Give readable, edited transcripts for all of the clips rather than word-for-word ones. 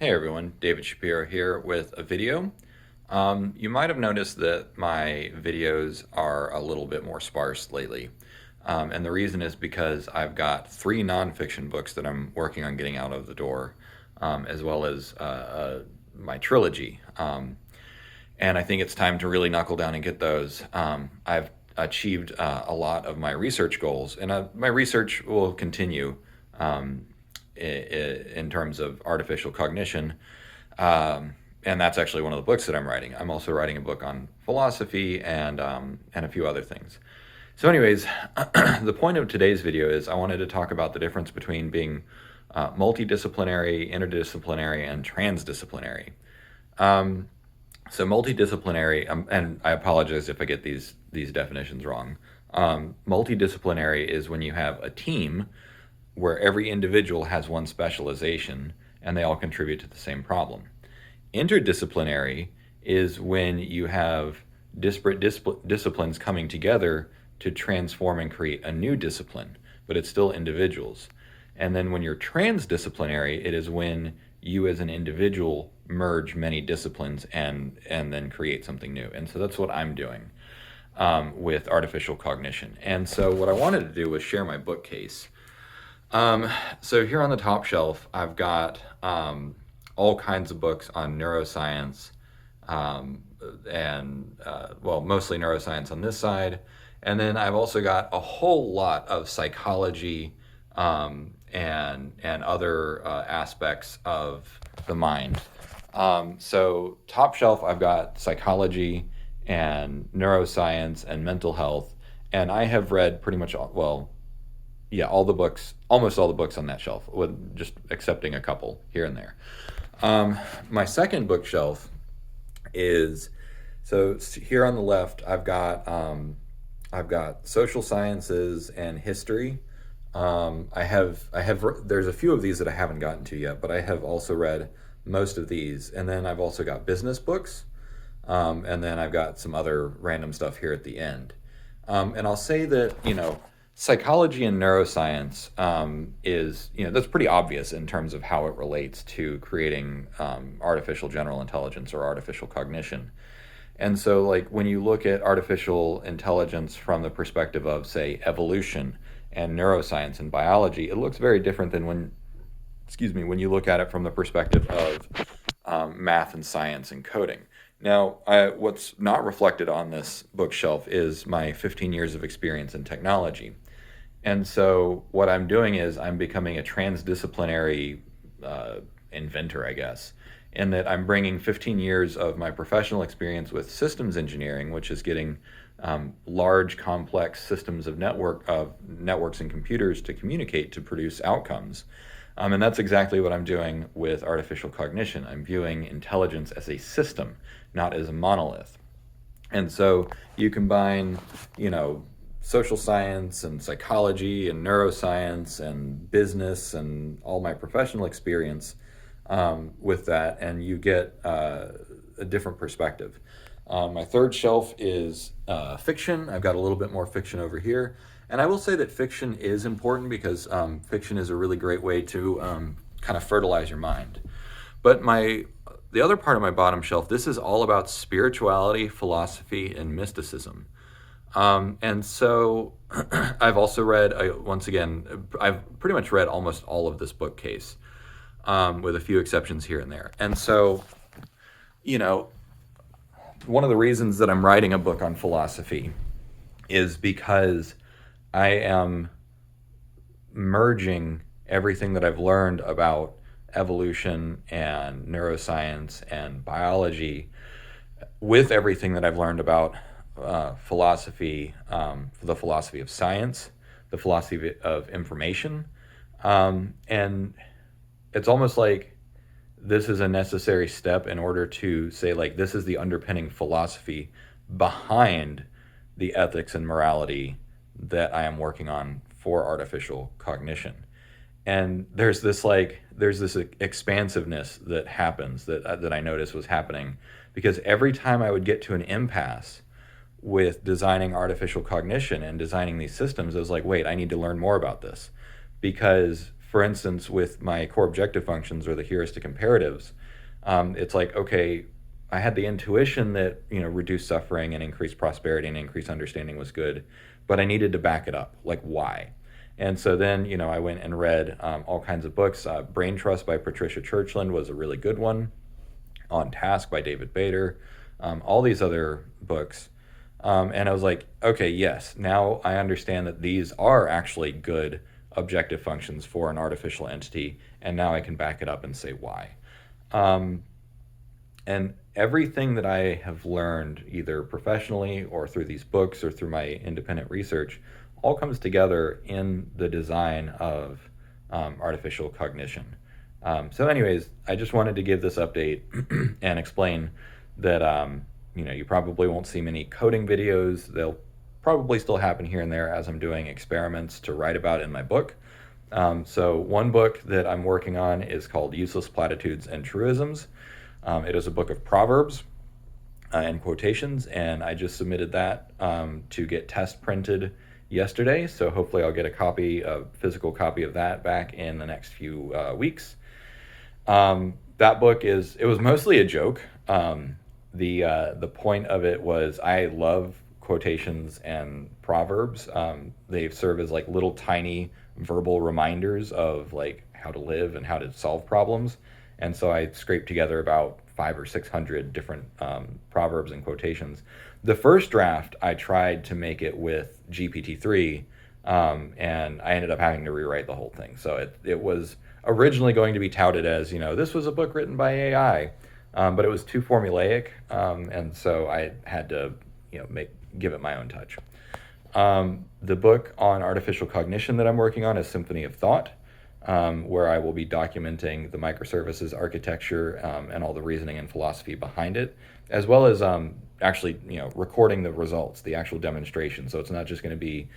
Hey everyone, David Shapiro here with a video. You might have noticed that my videos are a little bit more sparse lately. And the reason is because I've got three nonfiction books that I'm working on getting out of the door, as well as my trilogy. And I think it's time to really knuckle down and get those. I've achieved a lot of my research goals, and my research will continue um, in terms of artificial cognition. And that's actually one of the books that I'm writing. I'm also writing a book on philosophy and a few other things. So, anyways, the point of today's video is I wanted to talk about the difference between being multidisciplinary, interdisciplinary, and transdisciplinary. Um, so multidisciplinary, and I apologize if I get these definitions wrong. Multidisciplinary is when you have a team where every individual has one specialization and they all contribute to the same problem. Interdisciplinary is when you have disparate disciplines coming together to transform and create a new discipline, but it's still individuals. And then when you're transdisciplinary, it is when you as an individual merge many disciplines and then create something new. And so that's what I'm doing with artificial cognition. And so what I wanted to do was share my bookcase. So here on the top shelf, I've got all kinds of books on neuroscience, well, mostly neuroscience on this side. And then I've also got a whole lot of psychology and other aspects of the mind. So top shelf, I've got psychology and neuroscience and mental health. And I have read pretty much all the books, almost all the books on that shelf, with just accepting a couple here and there. My second bookshelf is, so here on the left, I've got social sciences and history. There's a few of these that I haven't gotten to yet, but I have also read most of these. And then I've also got business books. And then I've got some other random stuff here at the end. And I'll say that, psychology and neuroscience is, that's pretty obvious in terms of how it relates to creating artificial general intelligence or artificial cognition. And so, like, when you look at artificial intelligence from the perspective of, say, evolution and neuroscience and biology, it looks very different than when you look at it from the perspective of math and science and coding. Now, what's not reflected on this bookshelf is my 15 years of experience in technology. And so what I'm doing is I'm becoming a transdisciplinary inventor, I guess, in that I'm bringing 15 years of my professional experience with systems engineering, which is getting large, complex systems of networks and computers to communicate to produce outcomes. And that's exactly what I'm doing with artificial cognition. I'm viewing intelligence as a system, not as a monolith. And so you combine, social science and psychology and neuroscience and business and all my professional experience with that, and you get a different perspective. My third shelf is fiction. I've got a little bit more fiction over here. And I will say that fiction is important because fiction is a really great way to kind of fertilize your mind. But the other part of my bottom shelf, this is all about spirituality, philosophy, and mysticism. And so I've also read, once again, I've pretty much read almost all of this bookcase, with a few exceptions here and there. And so, one of the reasons that I'm writing a book on philosophy is because I am merging everything that I've learned about evolution and neuroscience and biology with everything that I've learned about philosophy, the philosophy of science, the philosophy of information. And it's almost like this is a necessary step in order to say, like, this is the underpinning philosophy behind the ethics and morality that I am working on for artificial cognition. And there's this expansiveness that happens that I noticed was happening, because every time I would get to an impasse with designing artificial cognition and designing these systems, I was like, wait, I need to learn more about this, because for instance, with my core objective functions or the heuristic imperatives, it's like, okay, I had the intuition that, reduced suffering and increased prosperity and increased understanding was good, but I needed to back it up. Like, why? And so then, I went and read all kinds of books. Brain Trust by Patricia Churchland was a really good one. On Task by David Bader, all these other books. And I was like, okay, yes, now I understand that these are actually good objective functions for an artificial entity, and now I can back it up and say why. And everything that I have learned, either professionally or through these books or through my independent research, all comes together in the design of artificial cognition. So anyways, I just wanted to give this update and explain that, you probably won't see many coding videos. They'll probably still happen here and there as I'm doing experiments to write about in my book. So one book that I'm working on is called Useless Platitudes and Truisms. It is a book of proverbs and quotations, and I just submitted that to get test printed yesterday. So hopefully I'll get a physical copy of that back in the next few weeks. That book it was mostly a joke. The point of it was I love quotations and proverbs. They serve as like little tiny verbal reminders of like how to live and how to solve problems. And so I scraped together about 500 or 600 different proverbs and quotations. The first draft, I tried to make it with GPT-3, and I ended up having to rewrite the whole thing. So it was originally going to be touted as, this was a book written by AI, but it was too formulaic, and so I had to, give it my own touch. The book on artificial cognition that I'm working on is Symphony of Thought, where I will be documenting the microservices architecture and all the reasoning and philosophy behind it, as well as actually, recording the results, the actual demonstration. So it's not just going to be,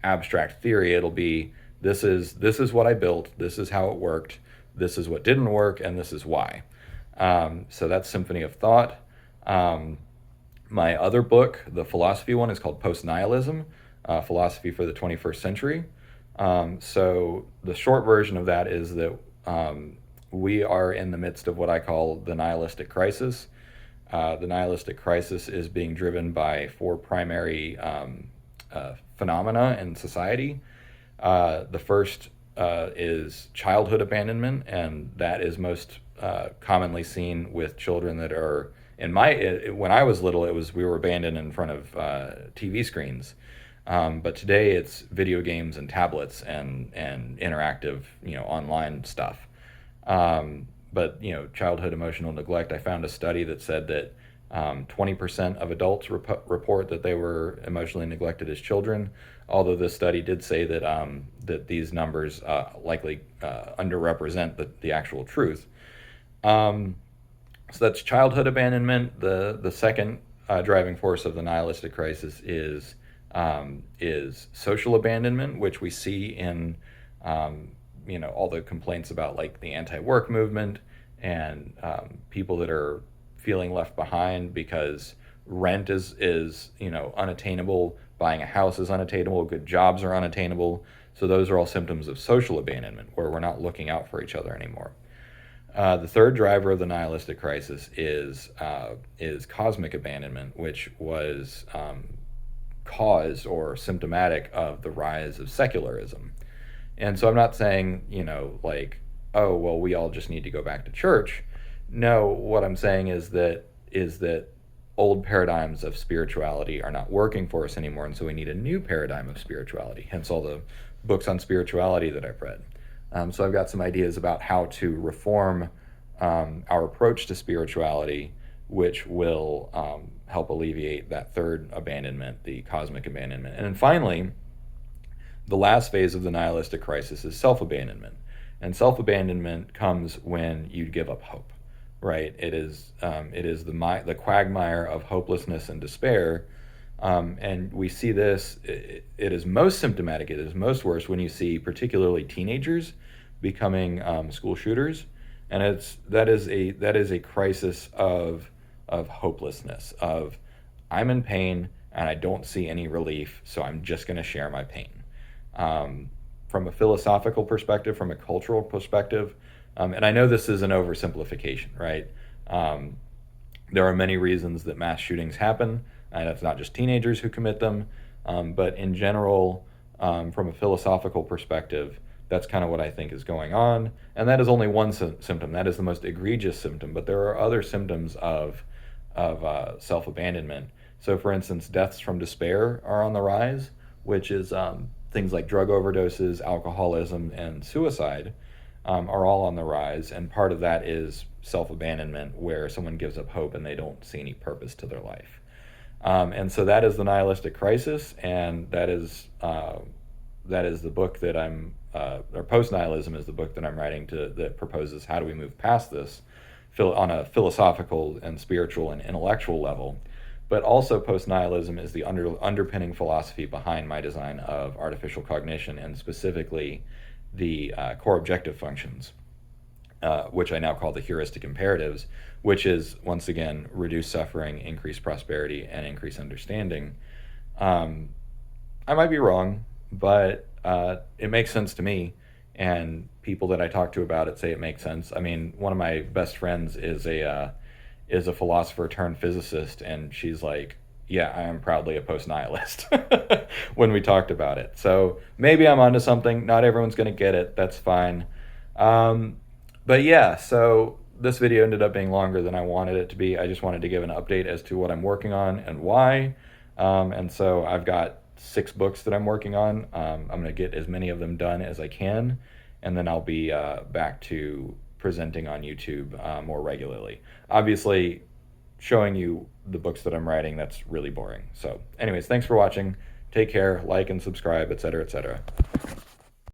abstract theory. It'll be this is what I built, this is how it worked, this is what didn't work, and this is why. So that's Symphony of Thought. My other book, the philosophy one, is called Post-Nihilism, Philosophy for the 21st Century. So the short version of that is that we are in the midst of what I call the nihilistic crisis. The nihilistic crisis is being driven by four primary phenomena in society. The first is childhood abandonment, and that is most commonly seen with children that are when I was little, we were abandoned in front of TV screens. But today it's video games and tablets and interactive, online stuff. But childhood emotional neglect. I found a study that said that 20% of adults report that they were emotionally neglected as children. Although this study did say that that these numbers likely underrepresent the actual truth. So that's childhood abandonment. The second driving force of the nihilistic crisis is social abandonment, which we see in all the complaints about like the anti-work movement and people that are feeling left behind because rent is unattainable, buying a house is unattainable, good jobs are unattainable. So those are all symptoms of social abandonment, where we're not looking out for each other anymore. The third driver of the nihilistic crisis is cosmic abandonment, which was caused or symptomatic of the rise of secularism. And so I'm not saying, oh, well, we all just need to go back to church. No, what I'm saying is that old paradigms of spirituality are not working for us anymore, and so we need a new paradigm of spirituality, hence all the books on spirituality that I've read. So I've got some ideas about how to reform our approach to spirituality, which will help alleviate that third abandonment, the cosmic abandonment. And then finally, the last phase of the nihilistic crisis is self-abandonment. And self-abandonment comes when you give up hope, right? It is the quagmire of hopelessness and despair. And we see this, it is most symptomatic, it is most worse when you see particularly teenagers becoming school shooters. And that is a crisis of hopelessness, of I'm in pain and I don't see any relief, so I'm just going to share my pain. from a philosophical perspective, from a cultural perspective, and I know this is an oversimplification, right? Um, there are many reasons that mass shootings happen, and it's not just teenagers who commit them, but in general, from a philosophical perspective, that's kind of what I think is going on. And that is only one symptom. That is the most egregious symptom, but there are other symptoms of self abandonment. So, for instance, deaths from despair are on the rise, which is things like drug overdoses, alcoholism, and suicide are all on the rise. And part of that is self abandonment, where someone gives up hope and they don't see any purpose to their life. And so that is the nihilistic crisis, and that is the book that or post nihilism is the book that I'm writing that proposes how do we move past this on a philosophical and spiritual and intellectual level. But also, post nihilism is the underpinning philosophy behind my design of artificial cognition, and specifically the core objective functions, which I now call the heuristic imperatives, which is, once again, reduce suffering, increase prosperity, and increase understanding. I might be wrong, but it makes sense to me, and people that I talk to about it say it makes sense. I mean, one of my best friends is a philosopher turned physicist, and she's like, yeah, I am proudly a post-nihilist when we talked about it. So maybe I'm onto something. Not everyone's going to get it. That's fine. But yeah, so this video ended up being longer than I wanted it to be. I just wanted to give an update as to what I'm working on and why. And so I've got 6 books that I'm working on. I'm going to get as many of them done as I can, and then I'll be back to presenting on YouTube more regularly. Obviously, showing you the books that I'm writing, that's really boring. So anyways, thanks for watching. Take care, like and subscribe, etc., etc.